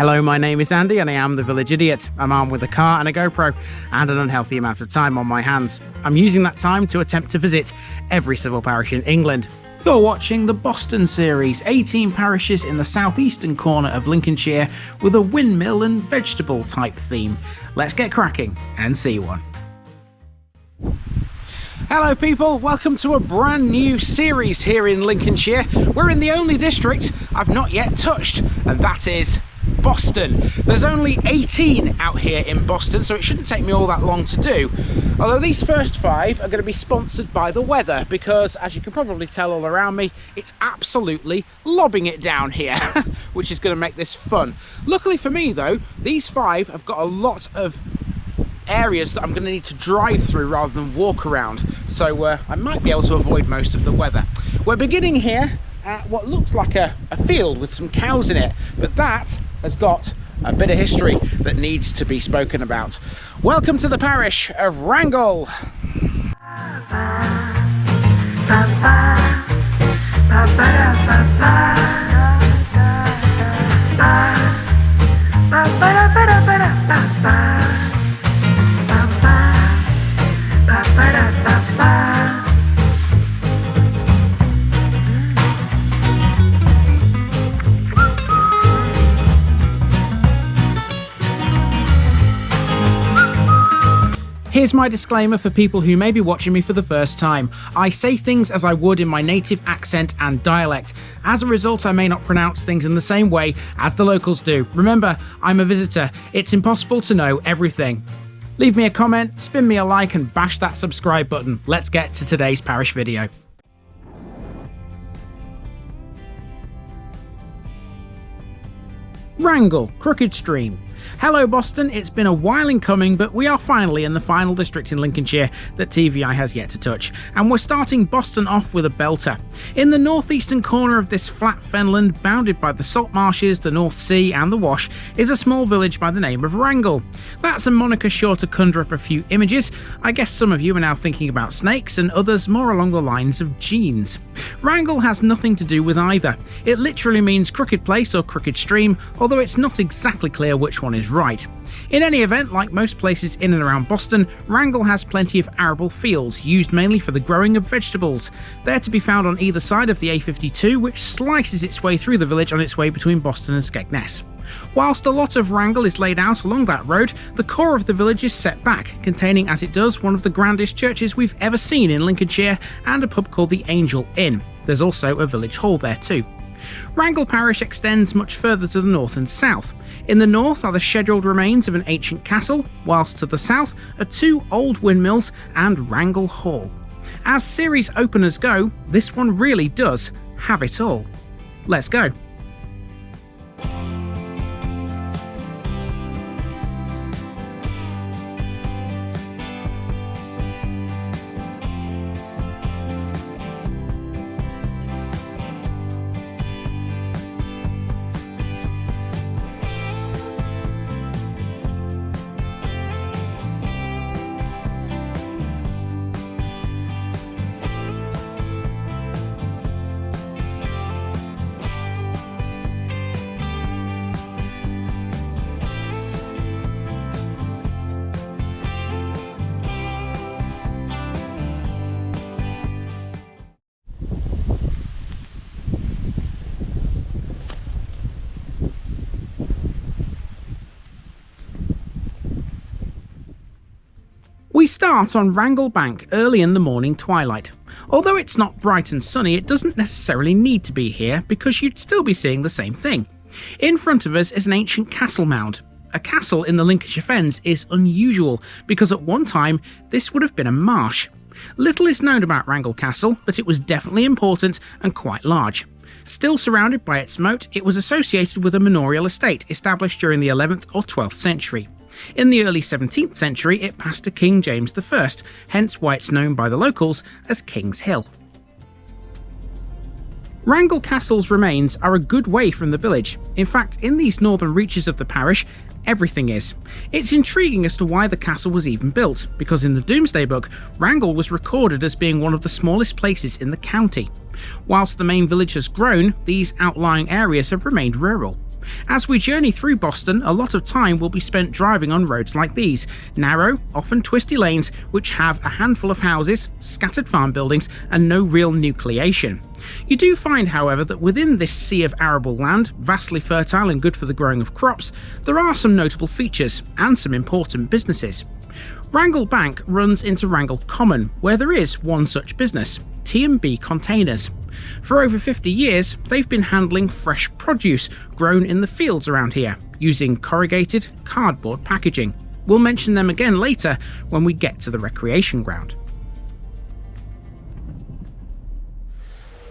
Hello, my name is Andy and I am the Village Idiot. I'm armed with a car and a GoPro and an unhealthy amount of time on my hands. I'm using that time to attempt to visit every civil parish in England. You're watching the Boston series, 18 parishes in the southeastern corner of Lincolnshire with a windmill and vegetable type theme. Let's get cracking and see one. Hello people, welcome to a brand new series here in Lincolnshire. We're in the only district I've not yet touched, and that is Boston. There's only 18 out here in Boston, so it shouldn't take me all that long to do. Although these first 5 are going to be sponsored by the weather, because as you can probably tell all around me, it's absolutely lobbing it down here, which is going to make this fun. Luckily for me though, these 5 have got a lot of areas that I'm going to need to drive through rather than walk around, so I might be able to avoid most of the weather. We're beginning here at what looks like a field with some cows in it, but that has got a bit of history that needs to be spoken about. Welcome to the parish of Wrangle. Here's my disclaimer for people who may be watching me for the first time. I say things as I would in my native accent and dialect. As a result, I may not pronounce things in the same way as the locals do. Remember, I'm a visitor. It's impossible to know everything. Leave me a comment, spin me a like, and bash that subscribe button. Let's get to today's parish video. Wrangle, Crooked Stream. Hello Boston, it's been a while in coming, but we are finally in the final district in Lincolnshire that TVI has yet to touch, and we're starting Boston off with a belter. In the northeastern corner of this flat fenland, bounded by the saltmarshes, the North Sea and the Wash, is a small village by the name of Wrangle. That's a moniker sure to conjure up a few images. I guess some of you are now thinking about snakes and others more along the lines of jeans. Wrangle has nothing to do with either. It literally means crooked place or crooked stream, although it's not exactly clear which one is right. In any event, like most places in and around Boston, Wrangle has plenty of arable fields, used mainly for the growing of vegetables. They're to be found on either side of the A52, which slices its way through the village on its way between Boston and Skegness. Whilst a lot of Wrangle is laid out along that road, the core of the village is set back, containing as it does one of the grandest churches we've ever seen in Lincolnshire and a pub called the Angel Inn. There's also a village hall there too. Wrangle Parish extends much further to the north and south. In the north are the scheduled remains of an ancient castle, whilst to the south are 2 old windmills and Wrangle Hall. As series openers go, this one really does have it all. Let's go. We start on Wrangle Bank early in the morning twilight. Although it's not bright and sunny, it doesn't necessarily need to be here because you'd still be seeing the same thing. In front of us is an ancient castle mound. A castle in the Lincolnshire Fens is unusual because at one time this would have been a marsh. Little is known about Wrangle Castle, but it was definitely important and quite large. Still surrounded by its moat, it was associated with a manorial estate established during the 11th or 12th century. In the early 17th century, it passed to King James I, hence why it's known by the locals as King's Hill. Wrangle Castle's remains are a good way from the village. In fact, in these northern reaches of the parish, everything is. It's intriguing as to why the castle was even built, because in the Domesday Book, Wrangle was recorded as being one of the smallest places in the county. Whilst the main village has grown, these outlying areas have remained rural. As we journey through Boston, a lot of time will be spent driving on roads like these, narrow, often twisty lanes which have a handful of houses, scattered farm buildings, and no real nucleation. You do find, however, that within this sea of arable land, vastly fertile and good for the growing of crops, there are some notable features and some important businesses. Wrangle Bank runs into Wrangle Common, where there is one such business, T&B Containers. For over 50 years, they've been handling fresh produce grown in the fields around here, using corrugated cardboard packaging. We'll mention them again later when we get to the recreation ground.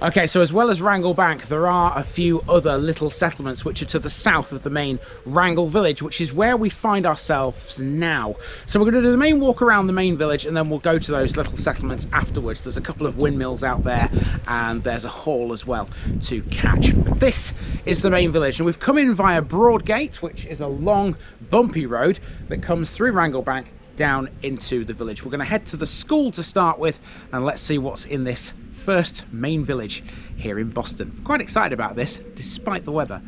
Okay, so as well as Wrangle Bank, there are a few other little settlements which are to the south of the main Wrangle village, which is where we find ourselves now. So we're going to do the main walk around the main village, and then we'll go to those little settlements afterwards. There's a couple of windmills out there, and there's a hall as well to catch. But this is the main village, and we've come in via Broadgate, which is a long, bumpy road that comes through Wrangle Bank down into the village. We're going to head to the school to start with, and let's see what's in this first main village here in Boston. Quite excited about this, despite the weather.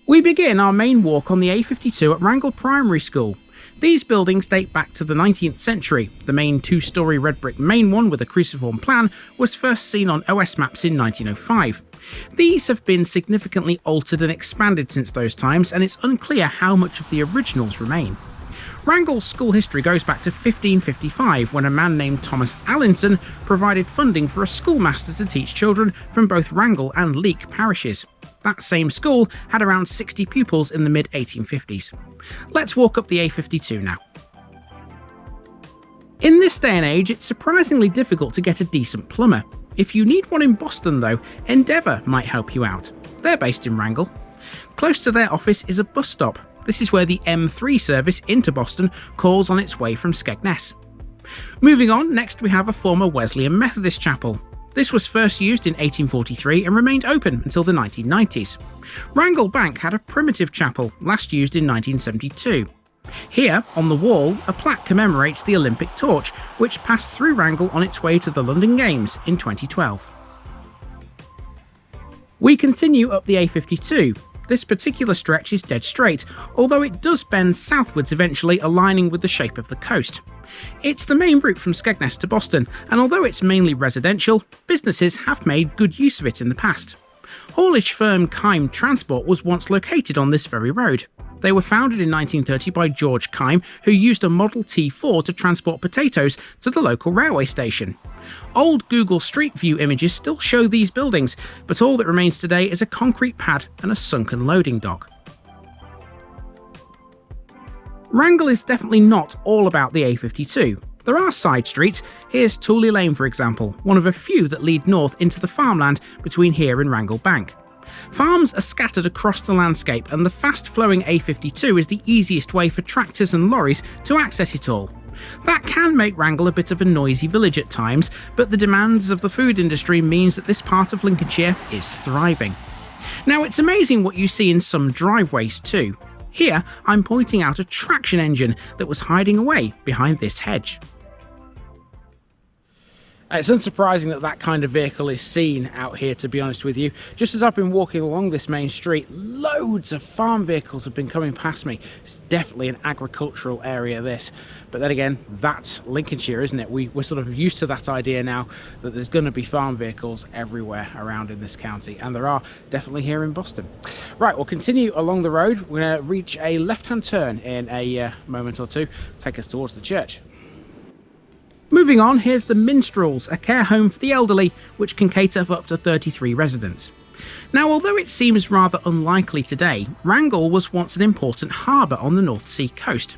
We begin our main walk on the A52 at Wrangle Primary School. These buildings date back to the 19th century. The main two-storey red brick main one with a cruciform plan was first seen on OS maps in 1905. These have been significantly altered and expanded since those times, and it's unclear how much of the originals remain. Wrangle's school history goes back to 1555, when a man named Thomas Allinson provided funding for a schoolmaster to teach children from both Wrangle and Leek parishes. That same school had around 60 pupils in the mid-1850s. Let's walk up the A52 now. In this day and age, it's surprisingly difficult to get a decent plumber. If you need one in Boston though, Endeavour might help you out. They're based in Wrangle. Close to their office is a bus stop. This is where the M3 service into Boston calls on its way from Skegness. Moving on, next we have a former Wesleyan Methodist chapel. This was first used in 1843 and remained open until the 1990s. Wrangle Bank had a primitive chapel, last used in 1972. Here, on the wall, a plaque commemorates the Olympic torch, which passed through Wrangle on its way to the London Games in 2012. We continue up the A52. This particular stretch is dead straight, although it does bend southwards eventually, aligning with the shape of the coast. It's the main route from Skegness to Boston, and although it's mainly residential, businesses have made good use of it in the past. Haulage firm Kime Transport was once located on this very road. They were founded in 1930 by George Kime, who used a Model T4 to transport potatoes to the local railway station. Old Google Street View images still show these buildings, but all that remains today is a concrete pad and a sunken loading dock. Wrangle is definitely not all about the A52. There are side streets. Here's Tooley Lane, for example, one of a few that lead north into the farmland between here and Wrangle Bank. Farms are scattered across the landscape, and the fast-flowing A52 is the easiest way for tractors and lorries to access it all. That can make Wrangle a bit of a noisy village at times, but the demands of the food industry means that this part of Lincolnshire is thriving. Now, it's amazing what you see in some driveways too. Here, I'm pointing out a traction engine that was hiding away behind this hedge. It's unsurprising that that kind of vehicle is seen out here, to be honest with you. Just as I've been walking along this main street, loads of farm vehicles have been coming past me. It's definitely an agricultural area, this. But then again, that's Lincolnshire, isn't it? We're sort of used to that idea now that there's going to be farm vehicles everywhere around in this county. And there are definitely here in Boston. Right, we'll continue along the road. We're going to reach a left-hand turn in a moment or two, take us towards the church. Moving on, here's the Minstrels, a care home for the elderly, which can cater for up to 33 residents. Now, although it seems rather unlikely today, Wrangle was once an important harbour on the North Sea coast.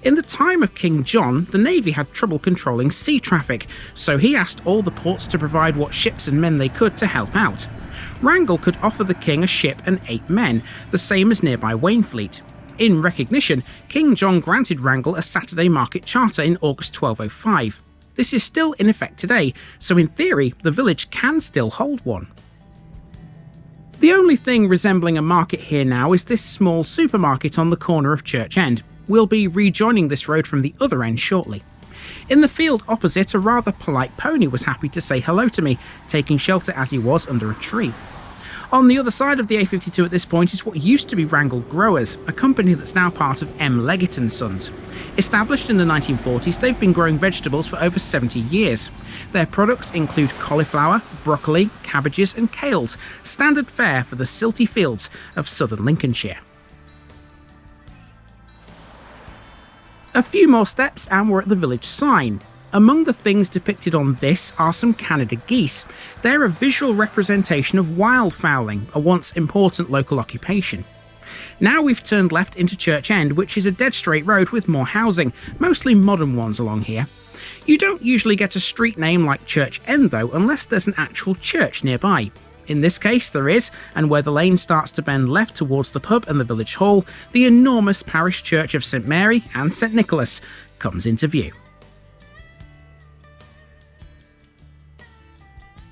In the time of King John, the Navy had trouble controlling sea traffic, so he asked all the ports to provide what ships and men they could to help out. Wrangle could offer the king a ship and 8 men, the same as nearby Wainfleet. In recognition, King John granted Wrangle a Saturday market charter in August 1205. This is still in effect today, so in theory, the village can still hold one. The only thing resembling a market here now is this small supermarket on the corner of Church End. We'll be rejoining this road from the other end shortly. In the field opposite, a rather polite pony was happy to say hello to me, taking shelter as he was under a tree. On the other side of the A52 at this point is what used to be Wrangle Growers, a company that's now part of M. Leggett & Sons. Established in the 1940s, they've been growing vegetables for over 70 years. Their products include cauliflower, broccoli, cabbages and kales, standard fare for the silty fields of southern Lincolnshire. A few more steps and we're at the village sign. Among the things depicted on this are some Canada geese. They're a visual representation of wildfowling, a once important local occupation. Now we've turned left into Church End, which is a dead straight road with more housing, mostly modern ones along here. You don't usually get a street name like Church End though, unless there's an actual church nearby. In this case there is, and where the lane starts to bend left towards the pub and the village hall, the enormous parish church of St Mary and St Nicholas comes into view.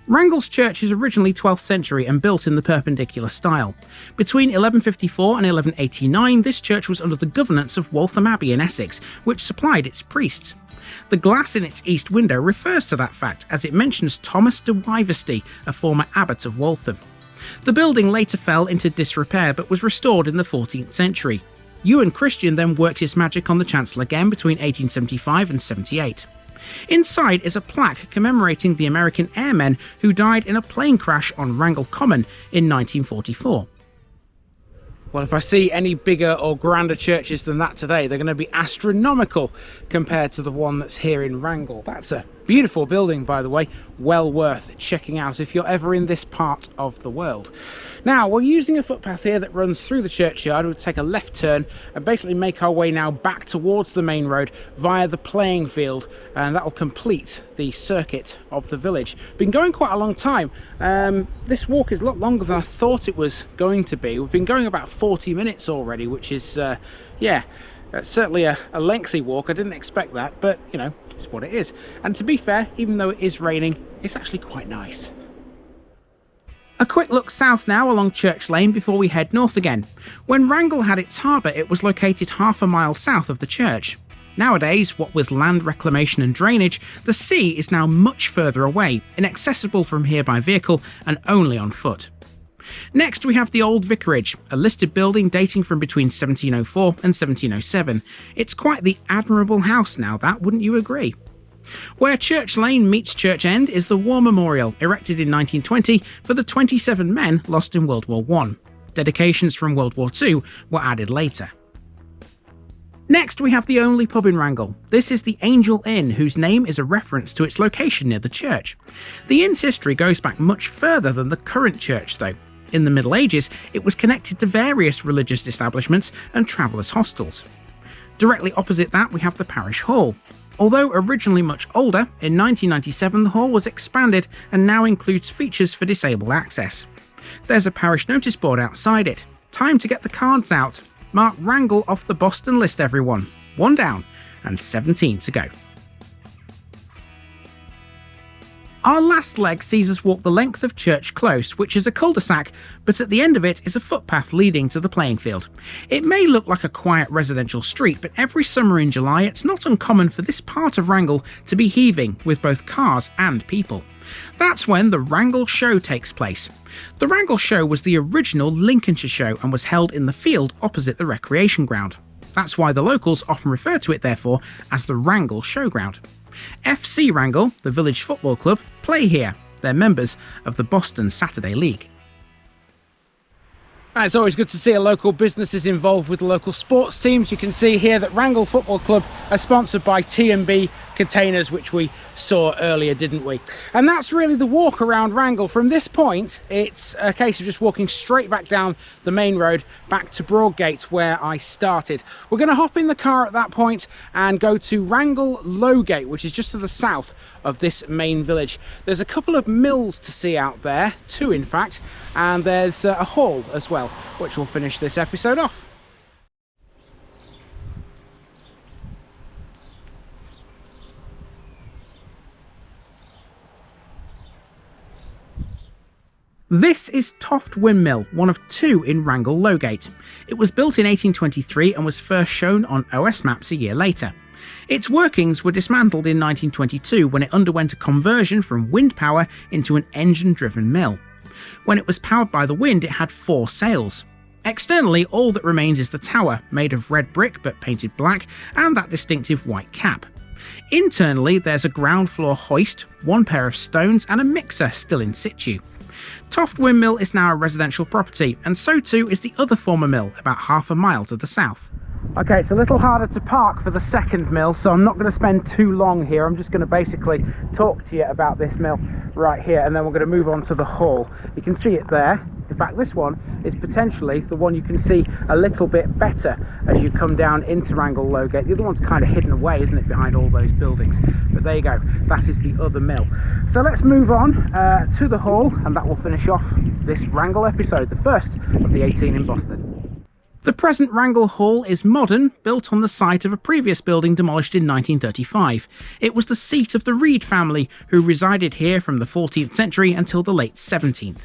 Wrangle's church is originally 12th century and built in the Perpendicular style. Between 1154 and 1189, this church was under the governance of Waltham Abbey in Essex, which supplied its priests. The glass in its east window refers to that fact, as it mentions Thomas de Wivesty, a former abbot of Waltham. The building later fell into disrepair but was restored in the 14th century. Ewan Christian then worked his magic on the chancel again between 1875 and 78. Inside is a plaque commemorating the American airmen who died in a plane crash on Wrangle Common in 1944. Well, if I see any bigger or grander churches than that today, they're going to be astronomical compared to the one that's here in Wrangle. That's a beautiful building, by the way, well worth checking out if you're ever in this part of the world. Now, we're using a footpath here that runs through the churchyard. We'll take a left turn and basically make our way now back towards the main road via the playing field, and that will complete the circuit of the village. Been going quite a long time. This walk is a lot longer than I thought it was going to be. We've been going about 40 minutes already, which is, yeah, certainly a lengthy walk. I didn't expect that, but, you know, it's what it is. And to be fair, even though it is raining, it's actually quite nice. A quick look south now along Church Lane before we head north again. When Wrangle had its harbour, it was located half a mile south of the church. Nowadays, what with land reclamation and drainage, the sea is now much further away, inaccessible from here by vehicle and only on foot. Next we have the Old Vicarage, a listed building dating from between 1704 and 1707. It's quite the admirable house now, that, wouldn't you agree? Where Church Lane meets Church End is the War Memorial, erected in 1920 for the 27 men lost in World War I. Dedications from World War II were added later. Next we have the only pub in Wrangle. This is the Angel Inn, whose name is a reference to its location near the church. The inn's history goes back much further than the current church though. In the Middle Ages, it was connected to various religious establishments and travellers' hostels. Directly opposite that we have the Parish Hall. Although originally much older, in 1997 the hall was expanded and now includes features for disabled access. There's a parish notice board outside it. Time to get the cards out. Mark Wrangle off the Boston list, everyone. 1 down and 17 to go. Our last leg sees us walk the length of Church Close, which is a cul-de-sac, but at the end of it is a footpath leading to the playing field. It may look like a quiet residential street, but every summer in July it's not uncommon for this part of Wrangle to be heaving with both cars and people. That's when the Wrangle Show takes place. The Wrangle Show was the original Lincolnshire show and was held in the field opposite the recreation ground. That's why the locals often refer to it, therefore, as the Wrangle Showground. FC Wrangle, the village football club, play here. They're members of the Boston Saturday League. It's always good to see a local businesses involved with the local sports teams. You can see here that Wrangle Football Club are sponsored by T&B Containers, which we saw earlier, didn't we? And that's really the walk around Wrangle. From this point, it's a case of just walking straight back down the main road, back to Broadgate, where I started. We're going to hop in the car at that point and go to Wrangle Lowgate, which is just to the south of this main village. There's a couple of mills to see out there, 2 in fact, and there's a hall as well, which will finish this episode off. This is Toft Windmill, one of two in Wrangle Lowgate. It was built in 1823 and was first shown on OS maps a year later. Its workings were dismantled in 1922 when it underwent a conversion from wind power into an engine-driven mill. When it was powered by the wind, it had 4 sails. Externally, all that remains is the tower, made of red brick but painted black, and that distinctive white cap. Internally, there's a ground floor hoist, 1 pair of stones, and a mixer still in situ. Toft Windmill is now a residential property, and so too is the other former mill, about half a mile to the south. Okay, it's a little harder to park for the second mill, so I'm not going to spend too long here. I'm just going to basically talk to you about this mill right here, and then we're going to move on to the hall. You can see it there. In fact, this one is potentially the one you can see a little bit better as you come down into Wrangle Lowgate. The other one's kind of hidden away, isn't it, behind all those buildings? But there you go, that is the other mill. So let's move on to the hall, and that will finish off this Wrangle episode, the first of the 18 in Boston. The present Wrangle Hall is modern, built on the site of a previous building demolished in 1935. It was the seat of the Reed family, who resided here from the 14th century until the late 17th.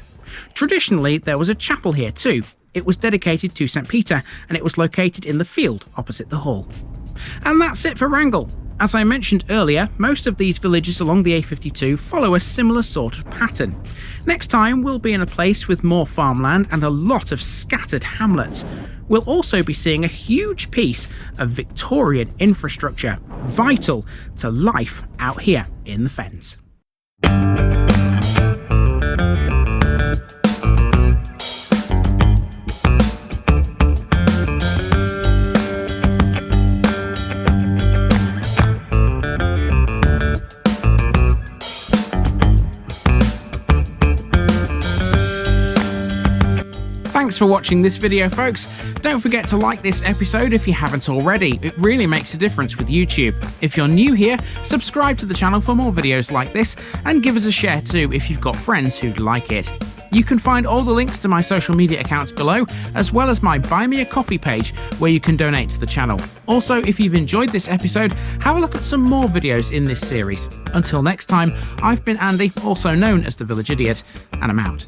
Traditionally, there was a chapel here too. It was dedicated to St. Peter, and it was located in the field opposite the hall. And that's it for Wrangle. As I mentioned earlier, most of these villages along the A52 follow a similar sort of pattern. Next time, we'll be in a place with more farmland and a lot of scattered hamlets. We'll also be seeing a huge piece of Victorian infrastructure, vital to life out here in the Fens. Thanks for watching this video, folks. Don't forget to like this episode if you haven't already. It really makes a difference with YouTube. If you're new here, subscribe to the channel for more videos like this, and give us a share too if you've got friends who'd like it. You can find all the links to my social media accounts below, as well as my Buy Me a Coffee page where you can donate to the channel. Also, if you've enjoyed this episode, have a look at some more videos in this series. Until next time, I've been Andy, also known as the Village Idiot, and I'm out.